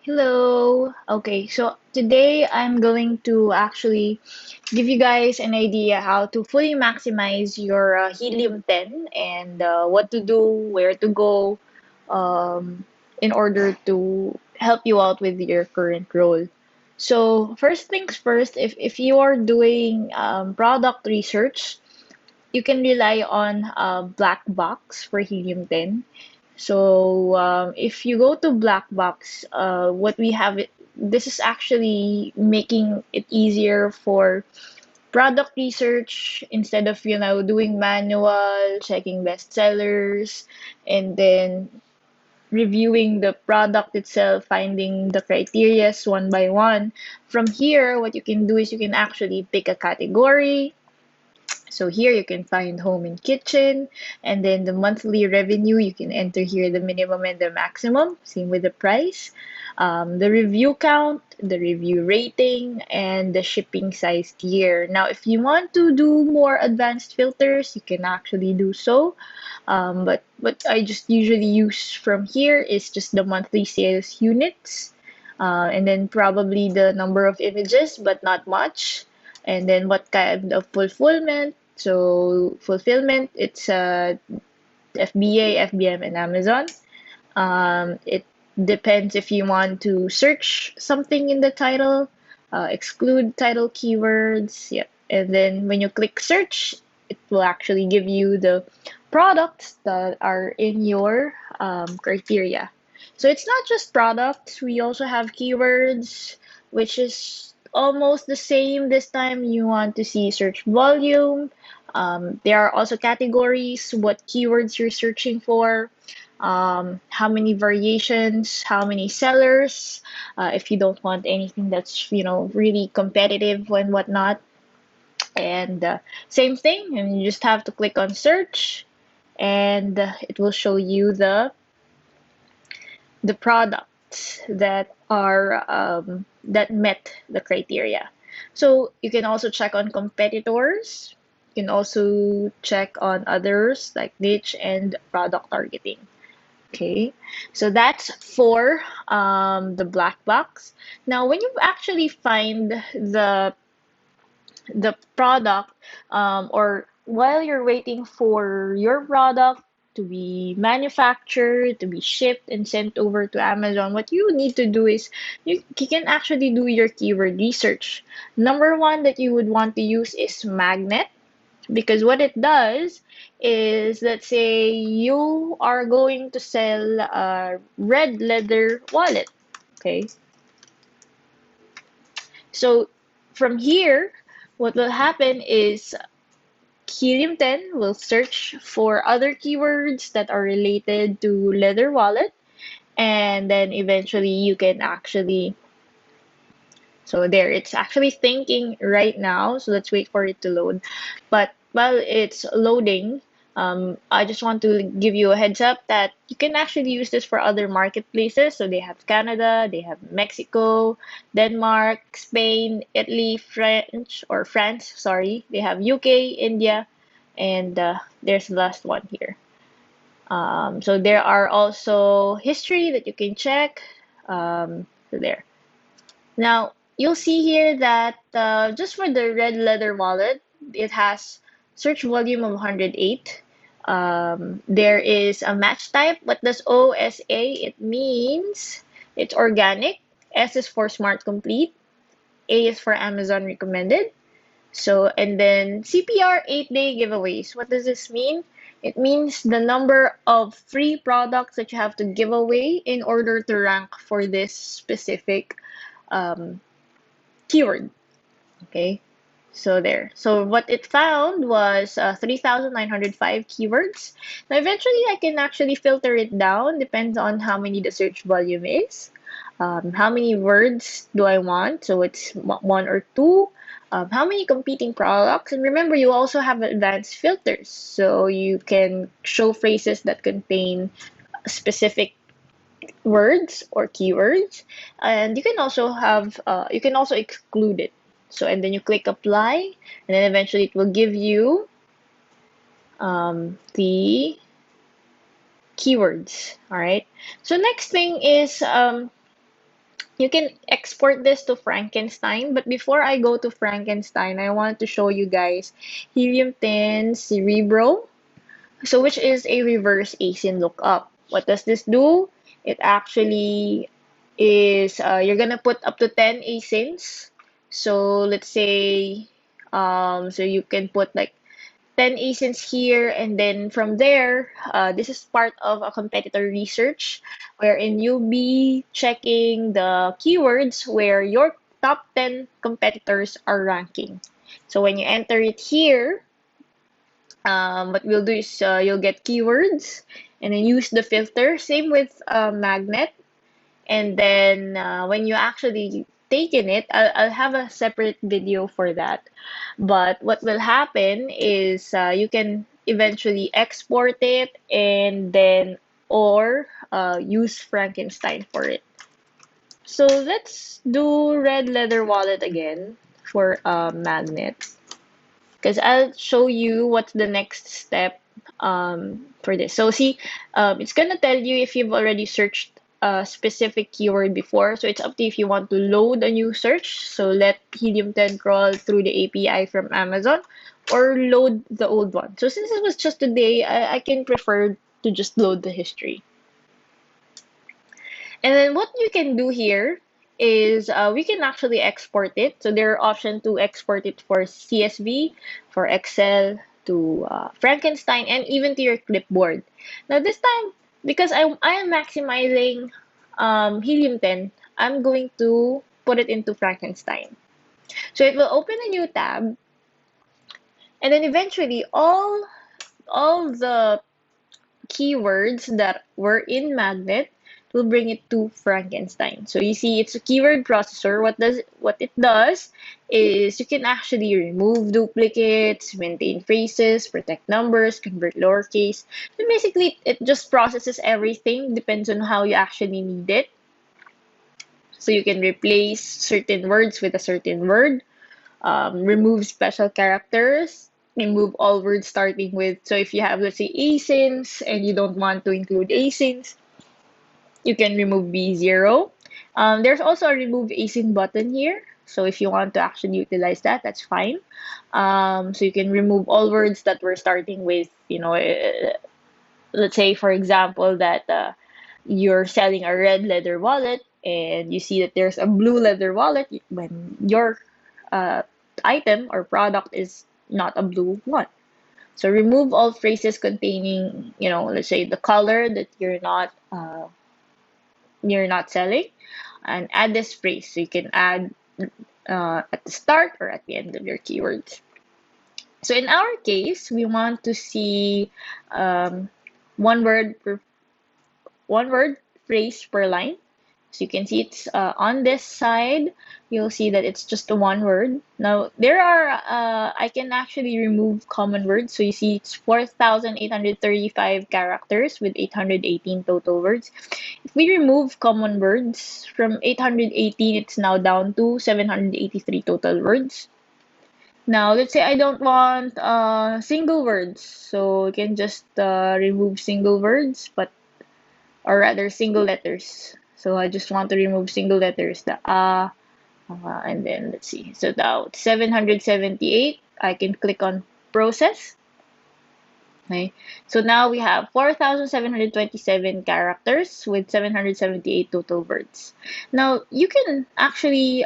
Hello. Okay, so today I'm going to actually give you guys an idea how to fully maximize your Helium 10 and what to do, where to go um, in order to help you out with your current role. So first things first, if you are doing product research, you can rely on Blackbox for Helium 10. So if you go to Blackbox, what we have, this is actually making it easier for product research instead of, doing manual, checking bestsellers, and then reviewing the product itself, finding the criterias one by one. From here, what you can do is you can actually pick a category, so here you can find home and kitchen, and then the monthly revenue, you can enter here the minimum and the maximum, same with the price, the review count, the review rating, and the shipping size tier. Now, if you want to do more advanced filters, you can actually do so. But what I just usually use from here is just the monthly sales units, and then probably the number of images, but not much. And then what kind of fulfillment? So fulfillment, it's FBA, FBM, and Amazon. It depends if you want to search something in the title, exclude title keywords. Yeah. And then when you click search, it will actually give you the products that are in your criteria. So it's not just products, we also have keywords, which is almost the same. This time you want to see search volume. There are also categories, what keywords you're searching for, how many variations, how many sellers, if you don't want anything that's, really competitive and whatnot. And same thing, and you just have to click on search, and it will show you the products that are that met the criteria. So you can also check on competitors. You can also check on others like niche and product targeting. Okay, so that's for the black box. Now, when you actually find the product, or while you're waiting for your product to be manufactured, to be shipped and sent over to Amazon, what you need to do is you can actually do your keyword research. Number one that you would want to use is magnet, because what it does is, let's say you are going to sell a red leather wallet. Okay, so from here, what will happen is Helium 10 will search for other keywords that are related to leather wallet, and then eventually you can actually, so there, it's actually thinking right now, so let's wait for it to load. But while it's loading, I just want to give you a heads up that you can actually use this for other marketplaces. So they have Canada, they have Mexico, Denmark, Spain, Italy, France, sorry. They have UK, India, and there's the last one here. So there are also history that you can check. So there. Now, you'll see here that just for the red leather wallet, it has search volume of 108. There is a match type. What does OSA? It means it's organic. S is for Smart Complete. A is for Amazon Recommended. So, and then CPR 8-day giveaways. What does this mean? It means the number of free products that you have to give away in order to rank for this specific um, keyword. Okay, so there. So what it found was 3,905 keywords. Now, eventually, I can actually filter it down. Depends on how many the search volume is. How many words do I want? So it's one or two. How many competing products? And remember, you also have advanced filters. So you can show phrases that contain specific words or keywords, and you can also exclude it. So, and then you click apply, and then eventually it will give you the keywords. All right, so next thing is You can export this to Frankenstein, but before I go to Frankenstein, I want to show you guys Helium10 Cerebral. So which is a reverse asyn lookup. What does this do? It actually is you're gonna put up to 10 asyns. So let's say so you can put like 10 asyns here, and then from there, this is part of a competitor research wherein you'll be checking the keywords where your top 10 competitors are ranking. So when you enter it here, what we'll do is you'll get keywords and then use the filter. Same with magnet. And then when you actually taken it, I'll have a separate video for that. But what will happen is you can eventually export it and then or use Frankenstein for it. So let's do red leather wallet again for magnet because I'll show you what's the next step for this. So see, it's gonna tell you if you've already searched a specific keyword before. So it's up to you if you want to load a new search. So let Helium10 crawl through the API from Amazon or load the old one. So since it was just today, I can prefer to just load the history. And then what you can do here is we can actually export it. So there are options to export it for CSV, for Excel, to Frankenstein, and even to your clipboard. Now this time, because I am maximizing Helium10, I'm going to put it into Frankenstein. So it will open a new tab, and then eventually all the keywords that were in Magnet will bring it to Frankenstein. So you see it's a keyword processor. What it does is you can actually remove duplicates, maintain phrases, protect numbers, convert lowercase. So basically it just processes everything, depends on how you actually need it. So you can replace certain words with a certain word, remove special characters, remove all words starting with, so if you have, let's say, asins and you don't want to include asins, you can remove B0. There's also a remove asin button here. So if you want to actually utilize that, that's fine. So you can remove all words that were starting with, let's say, for example, that you're selling a red leather wallet and you see that there's a blue leather wallet when your uh, item or product is not a blue one. So remove all phrases containing, let's say the color that you're not selling, and add this phrase. So you can add at the start or at the end of your keywords. So in our case, we want to see um, one word per one word phrase per line. So you can see it's on this side, you'll see that it's just a one word. Now, I can actually remove common words. So you see it's 4,835 characters with 818 total words. If we remove common words from 818, it's now down to 783 total words. Now, let's say I don't want single words. So you can just remove single words, or rather single letters. So I just want to remove single letters, the and then let's see. So now 778, I can click on process. Okay. So now we have 4,727 characters with 778 total words. Now you can actually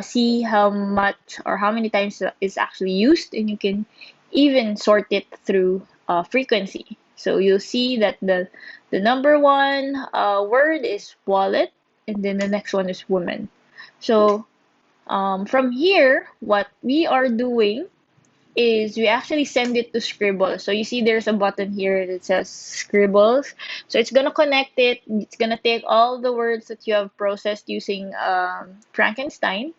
see how much or how many times is actually used, and you can even sort it through frequency. So you'll see that the number one word is wallet, and then the next one is woman. So from here, what we are doing is we actually send it to Scribble. So you see there's a button here that says Scribbles. So it's gonna connect it. It's gonna take all the words that you have processed using Frankenstein,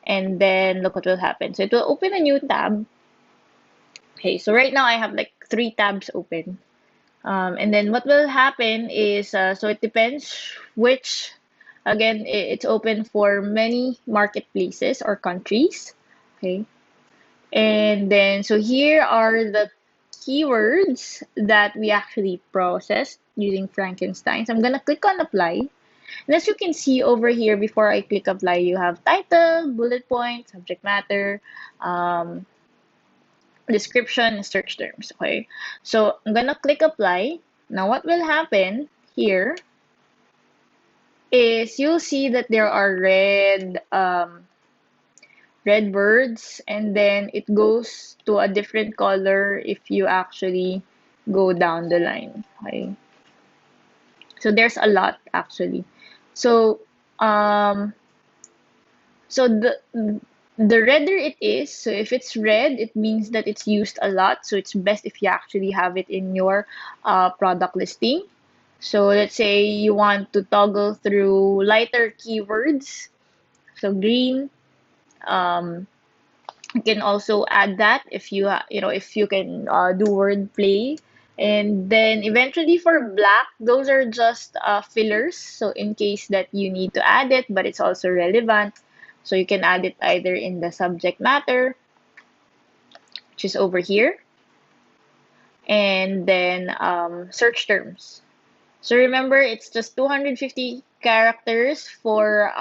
and then look what will happen. So it will open a new tab. Okay, so right now I have like 3 tabs open. And then what will happen is, so it depends which, again, it's open for many marketplaces or countries. Okay. And then, so here are the keywords that we actually processed using Frankenstein. So I'm gonna click on apply. And as you can see over here, before I click apply, you have title, bullet point, subject matter, um, description, and search terms. Okay, so I'm gonna click apply. Now, what will happen here is you'll see that there are red words, and then it goes to a different color if you actually go down the line. Okay, so there's a lot actually. So um so the redder it is, so if it's red, it means that it's used a lot. So it's best if you actually have it in your product listing. So let's say you want to toggle through lighter keywords, so green. Um, you can also add that if you if you can do wordplay. And then eventually for black, those are just fillers. So in case that you need to add it, but it's also relevant, so you can add it either in the subject matter, which is over here, and then search terms. So remember, it's just 250 characters for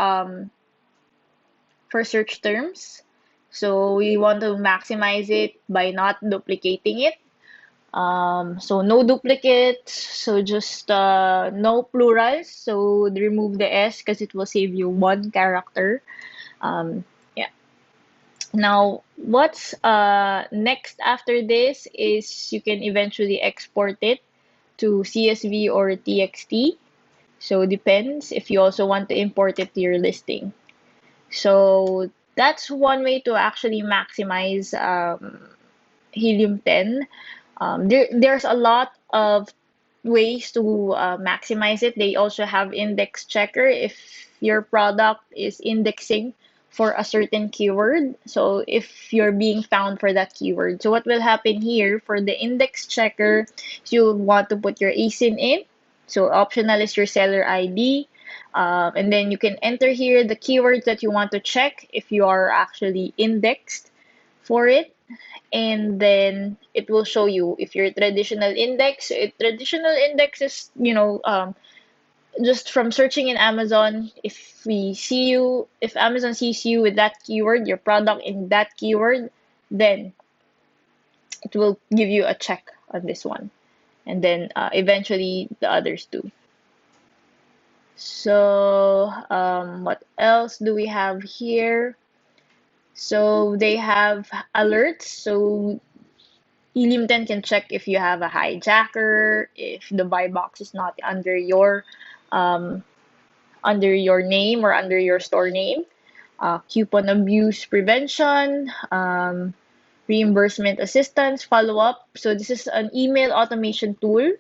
search terms. So we want to maximize it by not duplicating it. So no duplicates, so just no plurals. So remove the S because it will save you one character. Yeah. Now, what's next after this is you can eventually export it to CSV or TXT. So depends if you also want to import it to your listing. So that's one way to actually maximize Helium 10. There's a lot of ways to maximize it. They also have index checker if your product is indexing for a certain keyword. So if you're being found for that keyword. So what will happen here for the index checker, you'll want to put your ASIN in. So optional is your seller ID. And then you can enter here the keywords that you want to check if you are actually indexed for it, and then it will show you if you're traditional index. Traditional index is, just from searching in Amazon, if Amazon sees you with that keyword, your product in that keyword, then it will give you a check on this one, and then eventually the others too. So what else do we have here? So they have alerts. So Helium 10 can check if you have a hijacker, if the buy box is not um, under your name or under your store name, coupon abuse prevention, reimbursement assistance, follow up. So this is an email automation tool.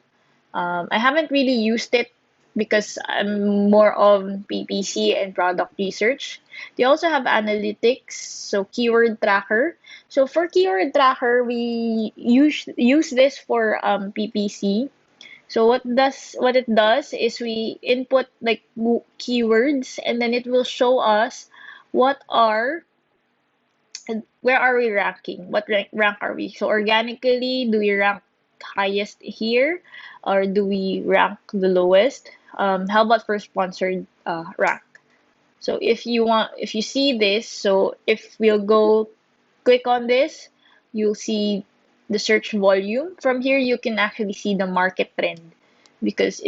I haven't really used it because I'm more of PPC and product research. They also have analytics, so keyword tracker. So for keyword tracker, we use this for PPC. So what it does is we input like keywords, and then it will show us what are where are we ranking? What rank are we? So organically, do we rank highest here, or do we rank the lowest? How about for sponsored rank? So if you see this, so if we'll go click on this, you'll see the search volume. From here, you can actually see the market trend because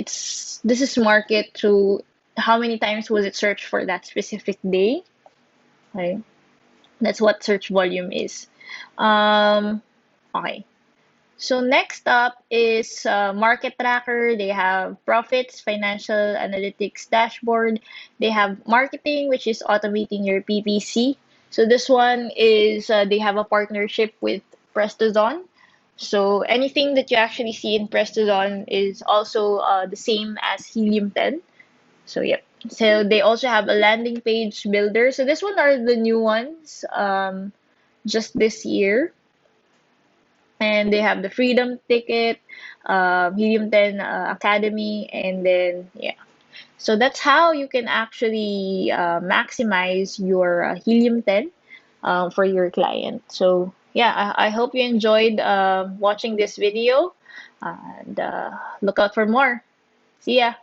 this is market to how many times was it searched for that specific day. Okay. That's what search volume is. Um, okay. So next up is market tracker. They have profits, financial analytics dashboard. They have marketing, which is automating your PPC. So this one is they have a partnership with PrestaZone. So anything that you actually see in PrestaZone is also the same as Helium 10. So yep. So they also have a landing page builder. So this one are the new ones just this year. And they have the Freedom Ticket, Helium 10 Academy, and then yeah. So that's how you can actually maximize your Helium 10 for your client. So yeah, I hope you enjoyed watching this video, and look out for more. See ya.